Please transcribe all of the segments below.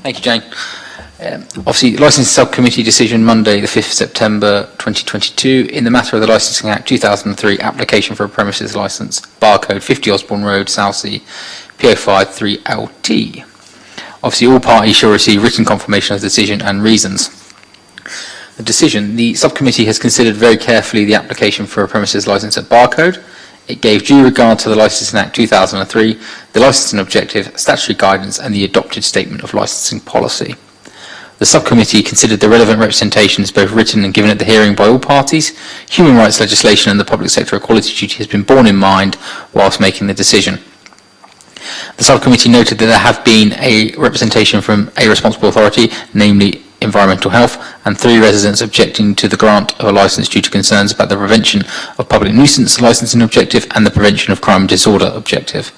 Thank you, Jane. Obviously, Licensing Sub Committee decision Monday, the 5th September 2022, in the matter of the Licensing Act 2003 application for a premises licence, barcode 50 Osborne Road, Southsea, PO5 3LT. Obviously, all parties shall receive written confirmation of the decision and reasons. The decision, the subcommittee has considered very carefully the application for a premises licence at barcode. It gave due regard to the Licensing Act 2003, the licensing objective, statutory guidance and the adopted statement of licensing policy. The subcommittee considered the relevant representations both written and given at the hearing by all parties. Human rights legislation and the public sector equality duty has been borne in mind whilst making the decision. The subcommittee noted that there have been a representation from a responsible authority, namely Environmental Health, and 3 residents objecting to the grant of a licence due to concerns about the prevention of public nuisance licensing objective and the prevention of crime and disorder objective.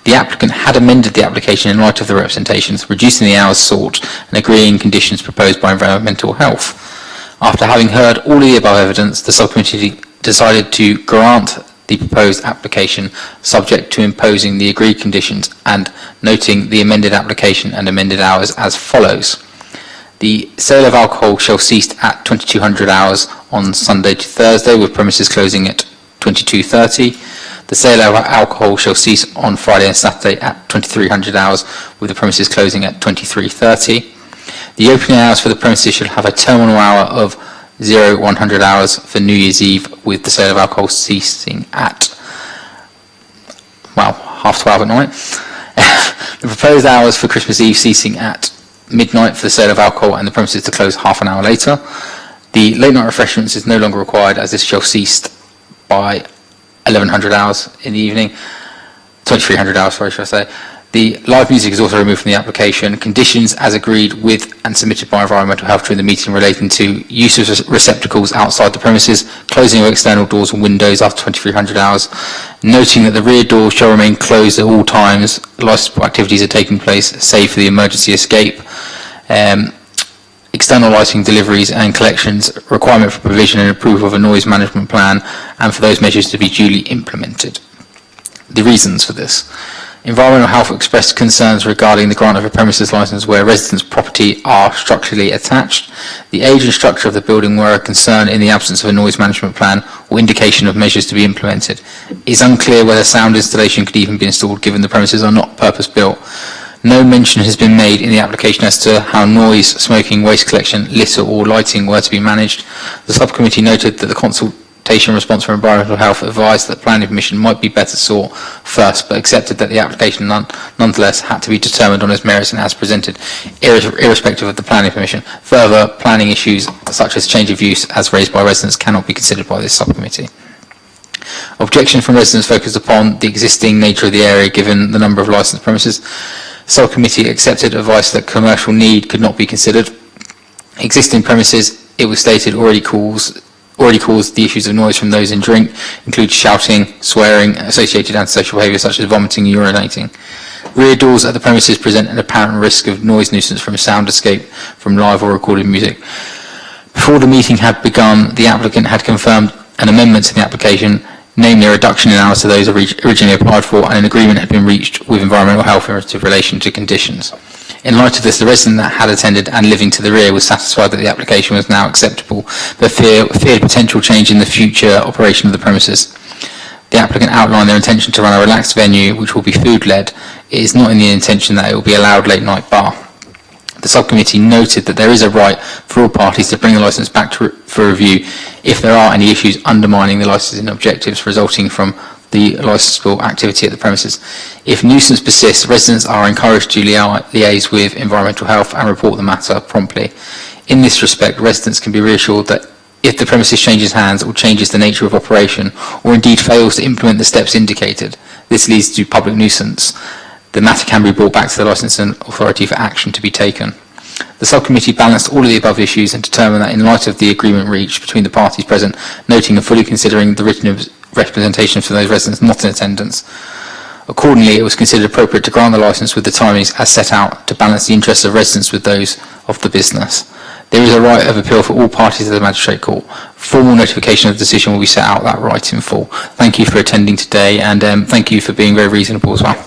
The applicant had amended the application in light of the representations, reducing the hours sought and agreeing conditions proposed by Environmental Health. After having heard all of the above evidence, the subcommittee decided to grant the proposed application subject to imposing the agreed conditions and noting the amended application and amended hours as follows. The sale of alcohol shall cease at 2200 hours on Sunday to Thursday, with premises closing at 22:30. The sale of alcohol shall cease on Friday and Saturday at 2300 hours, with the premises closing at 23:30. The opening hours for the premises shall have a terminal hour of 0100 hours for New Year's Eve, with the sale of alcohol ceasing at, 12:30 at night. The proposed hours for Christmas Eve ceasing at midnight for the sale of alcohol and the premises to close half an hour later. The late night refreshments is no longer required, as this shall cease by 1100 hours in the evening, 2300 hours, sorry, should I say. The live music is also removed from the application. Conditions as agreed with and submitted by Environmental Health during the meeting relating to use of receptacles outside the premises, closing of external doors and windows after 2300 hours, noting that the rear doors shall remain closed at all times, licensable activities are taking place, save for the emergency escape, external lighting deliveries and collections, requirement for provision and approval of a noise management plan, and for those measures to be duly implemented. The reasons for this. Environmental Health expressed concerns regarding the grant of a premises licence where residents' property are structurally attached. The age and structure of the building were a concern in the absence of a noise management plan or indication of measures to be implemented. It is unclear whether sound installation could even be installed given the premises are not purpose-built. No mention has been made in the application as to how noise, smoking, waste collection, litter or lighting were to be managed. The subcommittee noted that the consultation response from Environmental Health advised that planning permission might be better sought first, but accepted that the application nonetheless had to be determined on its merits and as presented, irrespective of the planning permission. Further, planning issues such as change of use as raised by residents cannot be considered by this subcommittee. Objections from residents focused upon the existing nature of the area given the number of licensed premises. Subcommittee accepted advice that commercial need could not be considered. Existing premises, it was stated, already caused the issues of noise from those in drink, include shouting, swearing, associated antisocial behaviour such as vomiting and urinating. Rear doors at the premises present an apparent risk of noise nuisance from sound escape from live or recorded music. Before the meeting had begun, the applicant had confirmed an amendment to the application, namely a reduction in hours to those originally applied for, and an agreement had been reached with Environmental Health in relation to conditions. In light of this, the resident that had attended and living to the rear was satisfied that the application was now acceptable, but feared potential change in the future operation of the premises. The applicant outlined their intention to run a relaxed venue, which will be food-led. It is not in the intention that it will be a loud late-night bar. The subcommittee noted that there is a right for all parties to bring the licence back for review if there are any issues undermining the licensing objectives resulting from the licensable activity at the premises. If nuisance persists, residents are encouraged to liaise with Environmental Health and report the matter promptly. In this respect, residents can be reassured that if the premises changes hands or changes the nature of operation, or indeed fails to implement the steps indicated, this leads to public nuisance. The matter can be brought back to the licensing authority for action to be taken. The subcommittee balanced all of the above issues and determined that in light of the agreement reached between the parties present, noting and fully considering the written representations for those residents not in attendance, accordingly it was considered appropriate to grant the licence with the timings as set out to balance the interests of residents with those of the business. There is a right of appeal for all parties of the Magistrate Court. Formal notification of the decision will be set out that right in full. Thank you for attending today, and thank you for being very reasonable as well.